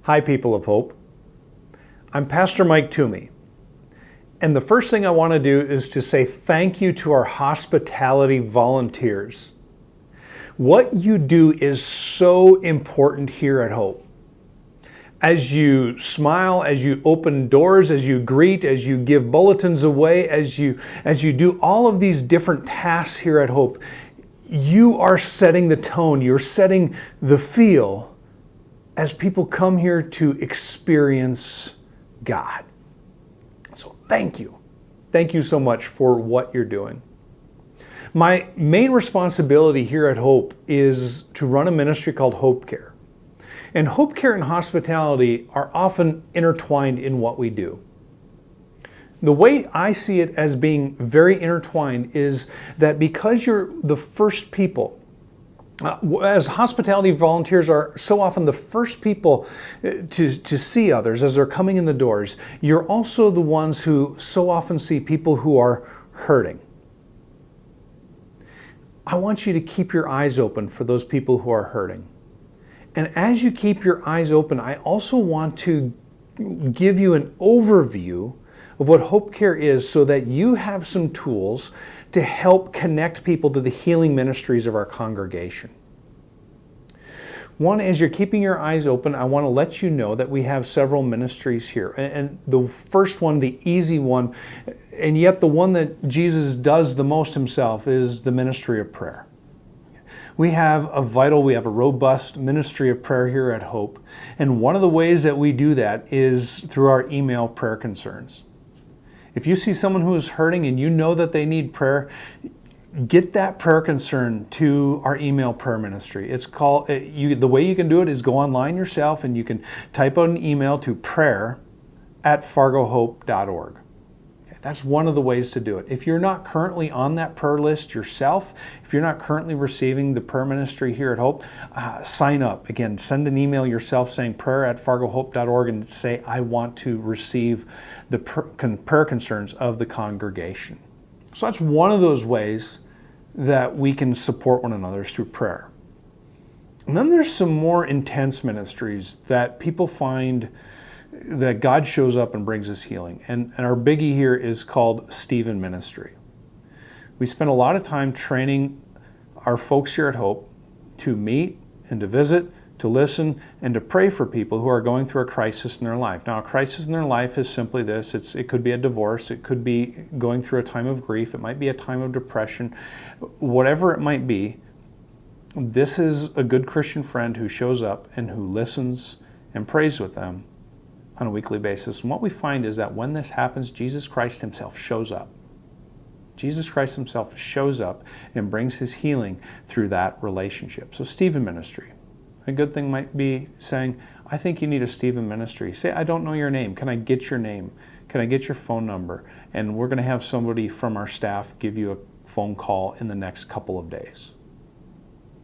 Hi, people of Hope. I'm Pastor Mike Toomey. And the first thing I want to do is to say thank you to our hospitality volunteers. What you do is so important here at Hope. As you smile, as you open doors, as you greet, as you give bulletins away, as you do all of these different tasks here at Hope, you are setting the tone, you're setting the feel as people come here to experience God. So thank you. Thank you so much for what you're doing. My main responsibility here at Hope is to run a ministry called HopeCare. And HopeCare and hospitality are often intertwined in what we do. The way I see it as being very intertwined is that because you're the first people, as hospitality volunteers are so often the first people to see others as they're coming in the doors, you're also the ones who so often see people who are hurting. I want you to keep your eyes open for those people who are hurting. And as you keep your eyes open, I also want to give you an overview of what HopeCare is so that you have some tools to help connect people to the healing ministries of our congregation. One, as you're keeping your eyes open, I want to let you know that we have several ministries here. And the first one, the easy one, and yet the one that Jesus does the most himself, is the ministry of prayer. We have a robust ministry of prayer here at Hope. And one of the ways that we do that is through our email prayer concerns. If you see someone who is hurting and you know that they need prayer, get that prayer concern to our email prayer ministry. It's called, the way you can do it is go online yourself and you can type out an email to prayer@fargohope.org. That's one of the ways to do it. If you're not currently on that prayer list yourself, if you're not currently receiving the prayer ministry here at Hope, sign up. Again, send an email yourself saying prayer@fargohope.org and say, I want to receive the prayer concerns of the congregation. So that's one of those ways that we can support one another is through prayer. And then there's some more intense ministries that people find that God shows up and brings us healing. And our biggie here is called Stephen Ministry. We spend a lot of time training our folks here at Hope to meet and to visit, to listen, and to pray for people who are going through a crisis in their life. Now, a crisis in their life is simply this. It could be a divorce. It could be going through a time of grief. It might be a time of depression. Whatever it might be, this is a good Christian friend who shows up and who listens and prays with them on a weekly basis. And what we find is that when this happens, Jesus Christ himself shows up. Jesus Christ himself shows up and brings his healing through that relationship. So Stephen Ministry. A good thing might be saying, I think you need a Stephen Ministry. Say, I don't know your name. Can I get your name? Can I get your phone number? And we're going to have somebody from our staff give you a phone call in the next couple of days.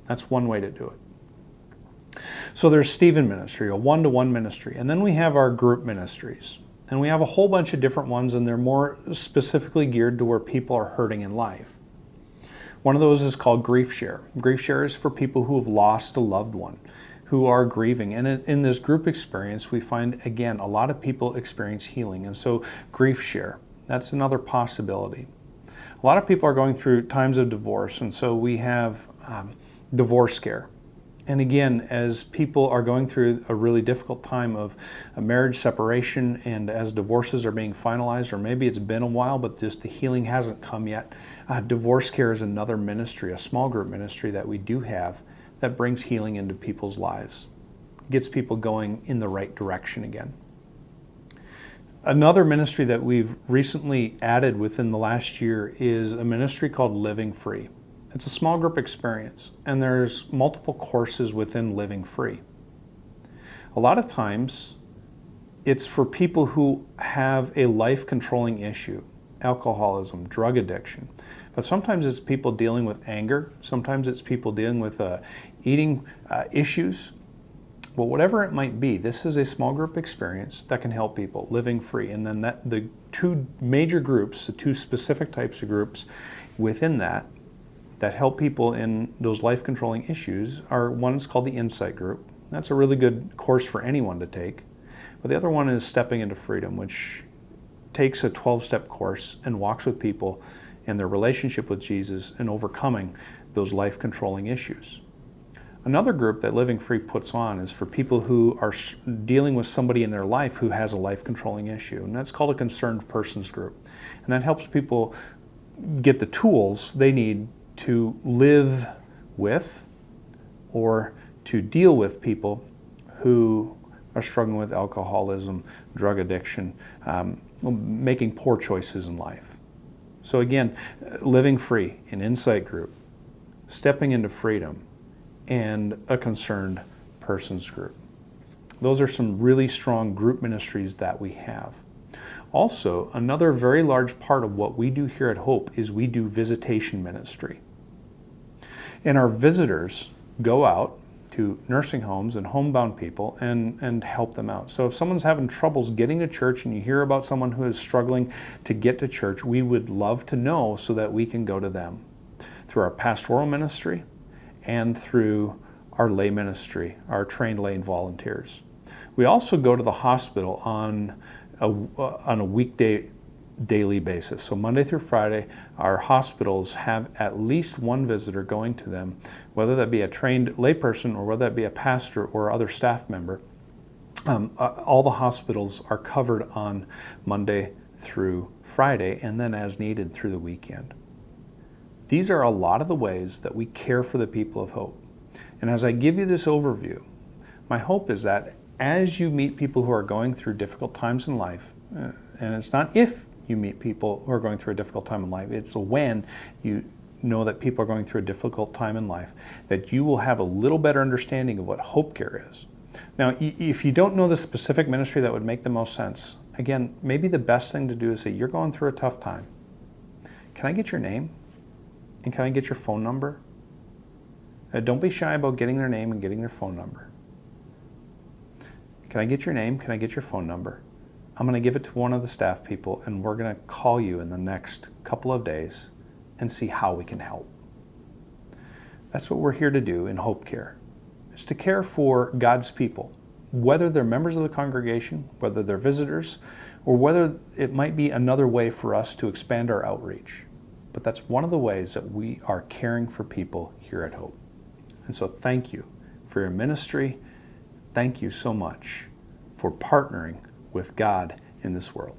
That's one way to do it. So there's Stephen Ministry, a one-to-one ministry. And then we have our group ministries. And we have a whole bunch of different ones, and they're more specifically geared to where people are hurting in life. One of those is called Grief Share. Grief Share is for people who have lost a loved one, who are grieving. And in this group experience, we find, again, a lot of people experience healing. And so Grief Share, that's another possibility. A lot of people are going through times of divorce, and so we have Divorce Care. And again, as people are going through a really difficult time of a marriage separation, and as divorces are being finalized, or maybe it's been a while, but just the healing hasn't come yet, Divorce Care is another ministry, a small group ministry that we do have that brings healing into people's lives, gets people going in the right direction again. Another ministry that we've recently added within the last year is a ministry called Living Free. It's a small group experience, and there's multiple courses within Living Free. A lot of times, it's for people who have a life-controlling issue, alcoholism, drug addiction. But sometimes it's people dealing with anger. Sometimes it's people dealing with eating issues. Well, whatever it might be, this is a small group experience that can help people living free. And then the two major groups, the two specific types of groups within that help people in those life-controlling issues are, one is called the Insight Group, That's a really good course for anyone to take. But the other one is Stepping into Freedom, which takes a 12-step course and walks with people in their relationship with Jesus and overcoming those life-controlling issues. Another group that Living Free puts on is for people who are dealing with somebody in their life who has a life-controlling issue, and that's called a Concerned Persons Group. And that helps people get the tools they need to live with or to deal with people who are struggling with alcoholism, drug addiction, making poor choices in life. So again, Living Free, an insight group, Stepping into Freedom, and a Concerned Persons Group. Those are some really strong group ministries that we have. Also, another very large part of what we do here at Hope is we do visitation ministry. And our visitors go out to nursing homes and homebound people and help them out. So if someone's having troubles getting to church and you hear about someone who is struggling to get to church, we would love to know so that we can go to them through our pastoral ministry and through our lay ministry, our trained lay volunteers. We also go to the hospital on a weekday daily basis. So Monday through Friday, our hospitals have at least one visitor going to them, whether that be a trained layperson or whether that be a pastor or other staff member. All the hospitals are covered on Monday through Friday, and then as needed through the weekend. These are a lot of the ways that we care for the people of Hope. And as I give you this overview, my hope is that as you meet people who are going through difficult times in life, and it's not if you meet people who are going through a difficult time in life, it's when you know that people are going through a difficult time in life, that you will have a little better understanding of what HopeCare is. Now, if you don't know the specific ministry that would make the most sense, again, maybe the best thing to do is say, you're going through a tough time. Can I get your name? And can I get your phone number? Don't be shy about getting their name and getting their phone number. Can I get your name? Can I get your phone number? I'm going to give it to one of the staff people, and we're going to call you in the next couple of days and see how we can help. That's what we're here to do in HopeCare. It's to care for God's people, whether they're members of the congregation, whether they're visitors, or whether it might be another way for us to expand our outreach. But that's one of the ways that we are caring for people here at Hope. And so thank you for your ministry. Thank you so much for partnering with God in this world.